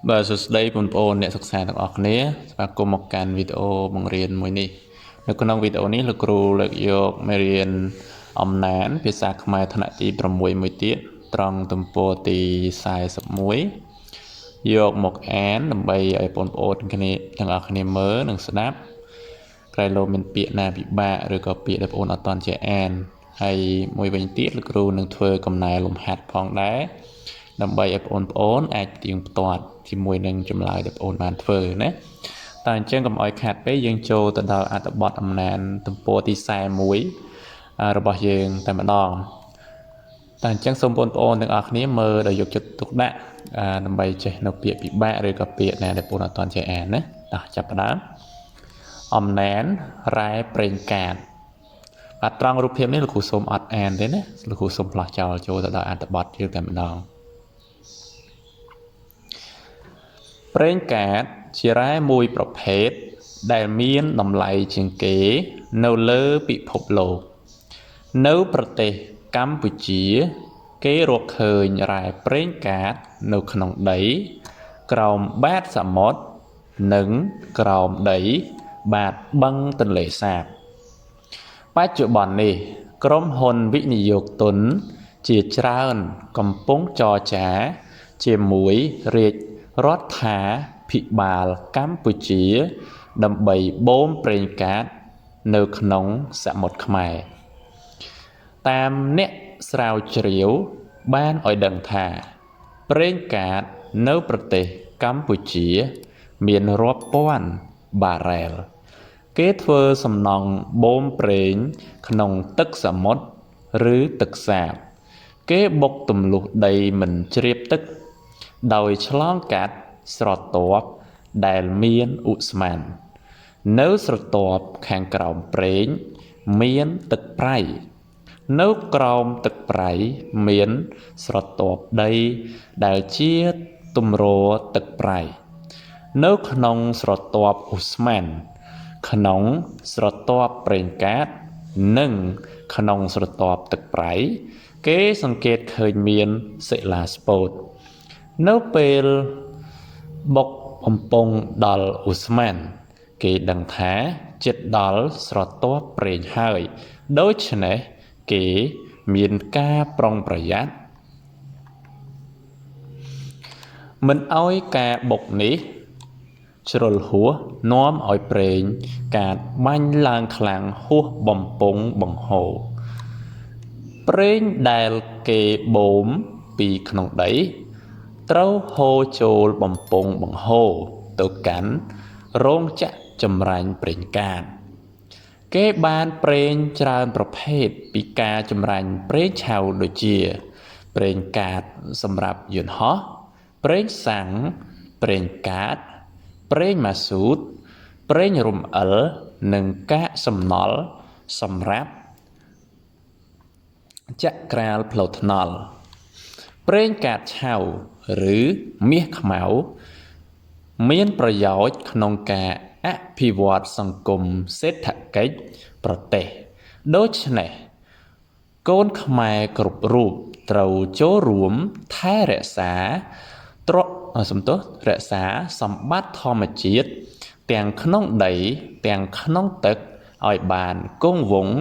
Bà sụt đây bọn bọn nè sạc xa thằng ọc nế và cùng một can video bằng riêng mùi ní. Nếu con video ní là cửu lực dọc mê riêng ông nán phía xa khmai thân ạ tí bà mùi mùi tiết trong tùm bố tí xài sập mùi. Dọc một án nằm bay ở bọn bọn thằng ọc nế mớ nâng snap. Cái lô mình bịa nà bị bạ rồi có bịa đập ôn ở toàn trẻ án. Hay mùi bình tiết là cửu nâng thuê cầm này lùm hạt phong đá. Nằm bay ở bọn bọn ách tiếng toàn thì mùi nâng chùm lại đập ôn bàn phở ná. Ta chân cầm oi khát bế dương chô ta đào át bọt âm nàn tùm bố tí xe mũi rồi bỏ dương tại mặt đòn. Ta chân xông bôn ôn từng ạc ní mơ đời dục chất tục đạ nằm bay chạy nộp bịa bị bạ rồi gặp bịa nè đập ôn ở toàn chạy án ná. Đó chạp đó âm nán rai prên cạt và trong rụp hiểm này là khu xông ọt án thế ná là khu xông lọ chào chô ta đào át bọt dương tại mặt đòn. Prên cát chỉ ra mùiประเภท ដែលមានតម្លៃជាងគេនៅលើពិភពលោកនៅប្រទេសកម្ពុជាគេរកឃើញរ៉ែប្រេងកាតនៅក្នុងដីក្រោមបាតសមុទ្រនិងក្រោមដីបាតបឹងទន្លេសាបបច្ចុប្បន្ននេះក្រុមហ៊ុនវិនិយោគទុនជាច្រើនកំពុងចរចាជាមួយរាជរដ្ឋាភិបាលកម្ពុជាដើម្បីបូមប្រេងកាតនៅក្នុងសមុទ្រខ្មែរតាមអ្នកស្រាវជ្រាវបានឲ្យដឹងថាប្រេងកាតនៅប្រទេសកម្ពុជាមានរាប់ពាន់បារ៉ែលគេធ្វើសំណង់បូមប្រេងក្នុងទឹកសមុទ្រឬទឹកសាបគេបុកទម្លុះដីមិនជ្រាបទឹកដោយឆ្លងកាត់ស្រទាប់ដែលមានឧស្ម័ននៅស្រទាប់ខាងក្រោមប្រេងមានទឹកប្រៃនៅក្រោមទឹកប្រៃមានស្រទាប់ដីដែលជាទម្រទឹកប្រៃនៅក្នុងស្រទាប់ឧស្ម័នក្នុងស្រទាប់ប្រេងកាតនិងក្នុងស្រទាប់ទឹកប្រៃគេសង្កេតឃើញមានសិលាស្ពោតនៅពេលបុកបំពង់ដល់ឧស្ម័នគេដឹងថាចិត្តដល់ស្រទាប់ប្រេងហើយដូច្នេះគេមានការប្រុងប្រយ័ត្នមិនឲ្យការបុកនេះជ្រុលហួសនាំឲ្យប្រេងកាតបាញ់ឡើងខ្លាំងហួសបំពង់បង្ហូរប្រេងដែលគេបូមពីក្នុងដីត្រូវហូរចូលបំពង់បង្ហូរទៅកាន់រោងចក្រចម្រាញ់ប្រេងកាតគេបានប្រេងច្រើនប្រភេទពីការចម្រាញ់ប្រេងឆៅដូចជាប្រេងកាតសម្រាប់យន្តហោះប្រេងសាំងប្រេងកាតប្រេងម៉ាស៊ូតប្រេងរំអិលនិងកាកសំណល់សម្រាប់ចក្រាលផ្លូវថ្នល់ប្រេងកាតឆៅឬមាសខ្មៅមានប្រយោជន៍ក្នុងការអភិវឌ្ឍសង្គមសេដ្ឋកិច្ចប្រទេសដូច្នេះកូនខ្មែរគ្រប់រូបត្រូវចូលរួមថែរក្សារក្សាសម្បត្តិធម្មជាតិទាំងក្នុងដីទាំងក្នុងទឹកឲ្យបានគង់វង្ស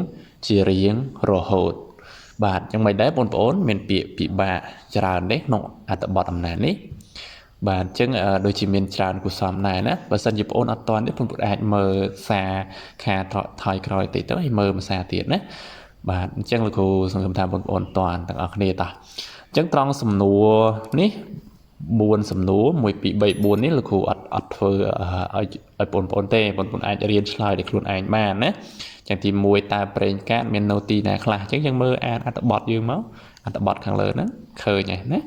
ជារៀងរហូតបាទយ៉ាងម៉េចដែរបងប្អូនមានពាក្យពិបាកច្រើនទេក្នុងអត្ថបទអំណាចនេះបាទអញ្ចឹងដូចជាមានច្រើនគូសំដែរណាបើសិនជាបងប្អូនអត់ទាន់ទេបងប្អូនអាចមើលសារខាថយក្រោយតិចទៅហើយមើលមួយសារទៀតណាបាទអញ្ចឹងលោកគ្រូសង្ឃឹមថាបងប្អូនតាន់ទាំងអស់គ្នាតោះអញ្ចឹងត្រង់សំណួរនេះ4សំណួរ1 2 3 4នេះលោកគ្រូអត់ធ្វើឲ្យបងប្អូនទេបងប្អូនអាចរៀនឆ្លើយដោយខ្លួនឯងបានណាចឹងទី1តើប្រេងកាតមាននៅទីណាខ្លះអញ្ចឹងយើងមើលអានអត្ថបទយើងមកអត្ថបទខាងលើហ្នឹងឃើញហើយណា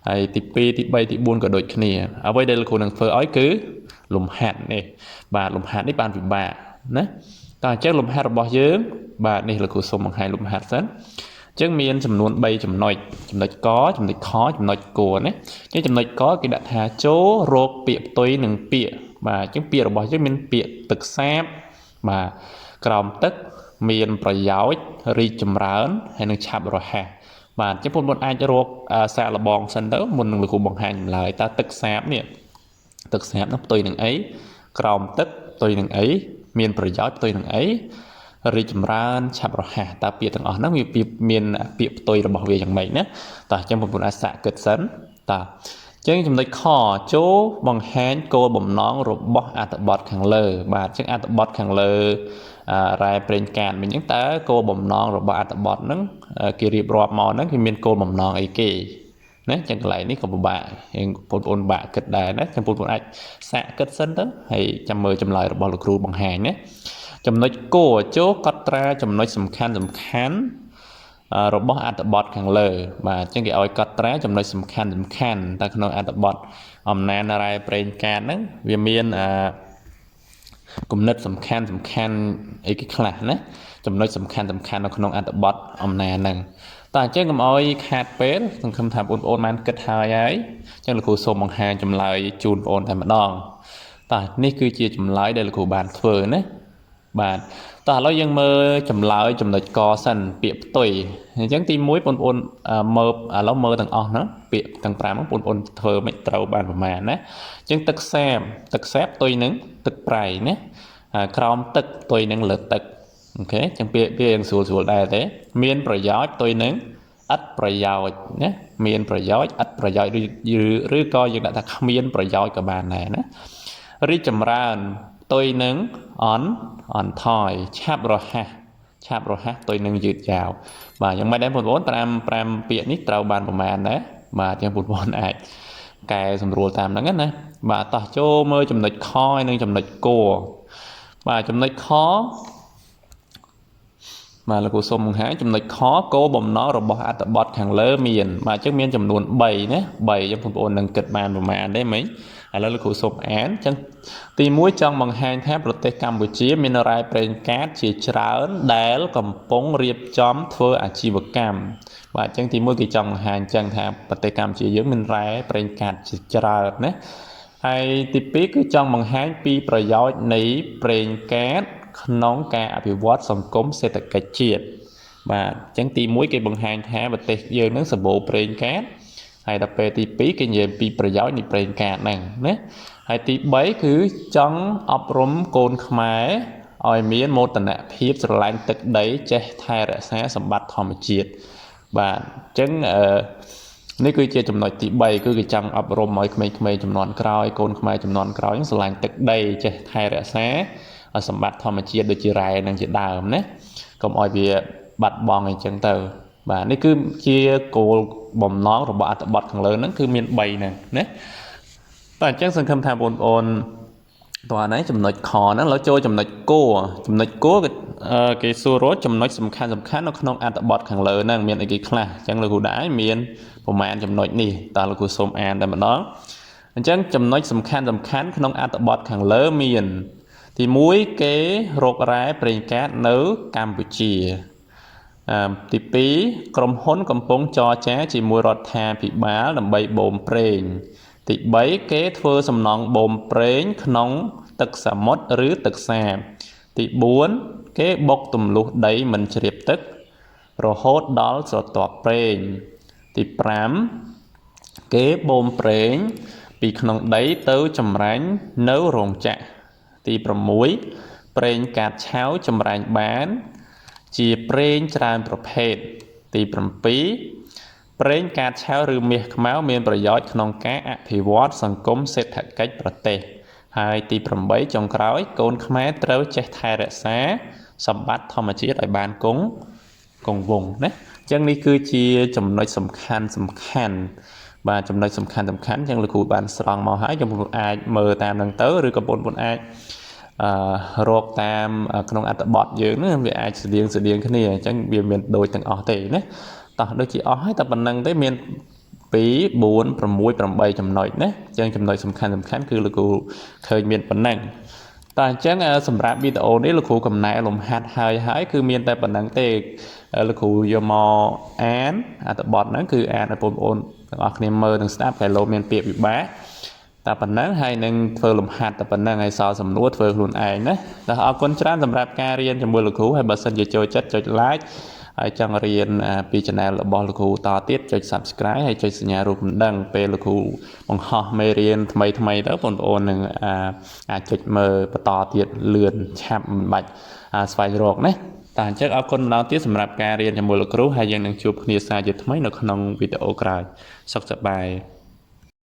ហើយទី2ទី3ទី4ក៏ដូចគ្នាអ្វីដែលលោកគ្រូនឹងធ្វើឲ្យគឺលំហាត់នេះបាទលំហាត់នេះបានពិបាកណាតើអញ្ចឹងលំហាត់របស់យើងបាទនេះលោកគ្រូសូមបង្ហាញលំហាត់សិនអញ្ចឹងមានចំនួន3ចំណុចកចំណុចខចំណុចគណាអញ្ចឹងចំណុចកគេដាក់ថាចូលរកពាក្យផ្ទុយនឹងពាក្យបាទអញ្ចឹងពាក្យរបស់យើងមានពាក្យទឹកសាបបាទក្រោមទឹកមានប្រយោជន៍រីកចម្រើនហើយនឹងឆាប់រហ័សបាទអញ្ចឹងបងប្អូនអាចរកសាកល្បងសិនទៅមុននឹងលោកគ្រូបង្ហាញចម្លើយតើទឹកសាបនេះ ទឹកស្រាប់នោះផ្ទុយនឹងអីក្រោមទឹកផ្ទុយនឹងអីមានប្រយោជន៍ផ្ទុយនឹងអីរីកចម្រើនឆាប់រហ័សតើពាក្យទាំងអស់ហ្នឹងវាមានពាក្យផ្ទុយរបស់វាយ៉ាងម៉េចណាតើអញ្ចឹងបងប្អូនអាចសាកគិតសិនតើអញ្ចឹងចំណុចខចូលបង្ហាញគោលបំណងរបស់អត្ថបទខាងលើបាទអញ្ចឹងអត្ថបទខាងលើរ៉ែប្រេងកាតវិញអញ្ចឹងតើគោលបំណងរបស់អត្ថបទហ្នឹងគេរៀបរាប់មកហ្នឹងគឺមានគោលបំណងអីគេណាចឹងកន្លែងនេះក៏ពិបាកយើងបងប្អូនបាក់គិតដែរណាចឹងបងប្អូនអាចសាកគិតសិនទៅហើយចាំមើលចម្លើយរបស់លោកគ្រូបង្ហាញណាចំណុចគោចូលកត់ត្រាចំណុចសំខាន់របស់អត្ថបទខាងលើបាទអញ្ចឹងគេឲ្យកត់ត្រាចំណុចសំខាន់តែក្នុងអត្ថបទអំណានរ៉ែប្រេងកាតហ្នឹងវាមានគំនិតសំខាន់អីគេខ្លះណាចំណុចសំខាន់នៅក្នុងអត្ថបទអំណានហ្នឹងតើអញ្ចឹងកុំឲ្យខាតពេលសង្ឃឹមថាបងប្អូនបានគិតហើយអញ្ចឹងលោកគ្រូសូមបង្ហាញចម្លើយជូនបងប្អូនតែម្ដងតើនេះគឺជាចម្លើយដែលលោកគ្រូបានធ្វើណាបាទតោះឥឡូវយើងមើលចម្លើយចំណុចកសិនពាក្យផ្ទុយអញ្ចឹងទី1បងប្អូនមើលឥឡូវមើលទាំងអស់ណាពាក្យទាំង5ហ្នឹងបងប្អូនធ្វើមិនត្រូវបានប្រមាណណាអញ្ចឹងទឹកសាបផ្ទុយនឹងទឹកប្រៃណាក្រោមទឹកផ្ទុយនឹងលើទឹកអូខេអញ្ចឹងពាក្យយើងស្រួលដែរទេមានប្រយោជន៍ផ្ទុយនឹងឥតប្រយោជន៍ណាមានប្រយោជន៍ឥតប្រយោជន៍ឬក៏យើងដាក់ថាគ្មានប្រយោជន៍ក៏បានដែរណារីកចម្រើនផ្ទុយនឹងអន់ថយឆាប់រហ័សផ្ទុយនឹងយឺតយ៉ាវបាទយ៉ាងម៉េចដែរបងប្អូន5ពាក្យនេះត្រូវបានប្រមាណដែរបាទយ៉ាងបងប្អូនអាចកែសម្រួលតាមហ្នឹងណាបាទតោះចូលមើលចំណុចខហើយនិងចំណុចគបាទចំណុចខបាទលោកគ្រូសូមបង្ហាញចំណុចខគោលបំណងរបស់អត្ថបទខាងលើមានបាទអញ្ចឹងមានចំនួន3ណា3អញ្ចឹងបងប្អូននឹងគិតបានប្រមាណទេមិញឥឡូវលោកគ្រូសូមអានអញ្ចឹងទី1ចង់បង្ហាញថាប្រទេសកម្ពុជាមានរ៉ែប្រេងកាតជាច្រើនដែលកំពុងរៀបចំធ្វើអាជីវកម្មបាទអញ្ចឹងទី1គេចង់បង្ហាញអញ្ចឹងថាប្រទេសកម្ពុជាយើងមានរ៉ែប្រេងកាតជាច្រើនណាហើយទី2គឺចង់បង្ហាញពីប្រយោជន៍នៃប្រេងកាតក្នុងការអភិវឌ្ឍសង្គមសេដ្ឋកិច្ចជាតិបាទអញ្ចឹងទី1គេបង្ហាញថាប្រទេសយើងនឹងសម្បូរប្រេងកាតហើយដល់ពេលទី2គេនិយាយពីប្រយោជន៍នៃប្រេងកាតហ្នឹងណាហើយទី3គឺចង់អប់រំកូនខ្មែរឲ្យមានមោទនភាពស្រឡាញ់ទឹកដីចេះថែរក្សាសម្បត្តិធម្មជាតិបាទអញ្ចឹងនេះគឺជាចំណុចទី3គឺគេចង់អប់រំឲ្យក្មេងៗជំនាន់ក្រោយកូនខ្មែរជំនាន់ក្រោយស្រឡាញ់ទឹកដីចេះថែរក្សាសម្បត្តិធម្មជាតិដូចជារ៉ែនឹងជាដើមណាកុំឲ្យវាបាត់បង់អីចឹងទៅបាទនេះគឺជាគោលបំណងរបស់អត្ថបទខាងលើហ្នឹងគឺមាន3ហ្នឹងណាតែអញ្ចឹងសង្ឃឹមថាបងប្អូនតោះណាចំណុចខហ្នឹងឡើយចូលចំណុចគោគេសួររកចំណុចសំខាន់នៅក្នុងអត្ថបទខាងលើហ្នឹងមានអីគេខ្លះអញ្ចឹងលោកគ្រូដែរមានប្រមាណចំណុចនេះតើលោកគ្រូសូមអានតែម្ដងអញ្ចឹងចំណុចសំខាន់ក្នុងអត្ថបទខាងលើមានទី1គេរករ៉ែប្រេងកាតនៅកម្ពុជាទី2ក្រុមហ៊ុនកំពុងចរចាជាមួយរដ្ឋាភិបាលដើម្បីបូមប្រេងទី3គេធ្វើសំណង់បូមប្រេងក្នុងទឹកសមុទ្រឬទឹកសាបទី4គេបុកទម្លុះដីមិនជ្រាបទឹករហូតដល់ស្រទាប់ប្រេងទី5គេបូមប្រេងពីក្នុងដីទៅចម្រាញ់នៅរោងចក្រទី6ប្រេងកាតឆៅចម្រាញ់បានជាប្រេងច្រើនប្រភេទទី7ប្រេងកាតឆៅឬមាសខ្មៅមានប្រយោជន៍ក្នុងការអភិវឌ្ឍសង្គមសេដ្ឋកិច្ចប្រទេសហើយទី8ចុងក្រោយកូនខ្មែរត្រូវចេះថែរក្សាសម្បត្តិធម្មជាតិឲ្យបានគង់វង្សណាអញ្ចឹងនេះគឺជាចំណុចសំខាន់បាទចំណុចសំខាន់អញ្ចឹងលោកគ្រូបានស្រង់មកហើយបងប្អូនអាចមើលតាមនឹងទៅឬក៏បងប្អូនអាចរកតាមក្នុងអត្ថបទយើងហ្នឹងវាអាចស្តៀងគ្នាអញ្ចឹងវាមានដូចទាំងអស់ទេណាតោះដូចជាអស់ហើយតែប៉ុណ្្នឹងទេមាន2 4 6 8ចំណុចណាអញ្ចឹងចំណុចសំខាន់គឺលោកគ្រូឃើញមានប៉ុណ្ណឹងតែអញ្ចឹងសម្រាប់វីដេអូនេះលោកគ្រូកំណែលំហាត់ហើយគឺមានតែប៉ុណ្្នឹងទេលោកគ្រូយកមកអានអត្ថបទហ្នឹងគឺអានឲ្យបងប្អូនទាំងអស់គ្នាមើលនិងស្ដាប់តែលោកមានពាក្យវិបាកតែប៉ុណ្ណឹងហើយនឹងធ្វើលំហាត់តែប៉ុណ្ណឹងហើយសល់សំណួរធ្វើខ្លួនឯងណាតែអរគុណច្រើនសម្រាប់ការរៀនជាមួយលោកគ្រូហើយបើសិនជាចូលចិត្តចុច like ហើយចង់រៀនពី channel របស់លោកគ្រូតទៀតចុច Subscribe ហើយចុចសញ្ញារូបកណ្ដឹងពេលលោកគ្រូបង្ហោះមេរៀនថ្មីទៅបងប្អូននឹងអាចចុចមើលបន្តទៀតលឿនឆាប់មិនបាច់ស្វែងរកណាតែអញ្ចឹងអរគុណម្ដងទៀតសម្រាប់ការរៀនជាមួយលោកគ្រូហើយយើងនឹងជួបគ្នាសាជាថ្មីនៅក្នុងវីដេអូក្រោយសុខសប្បាយ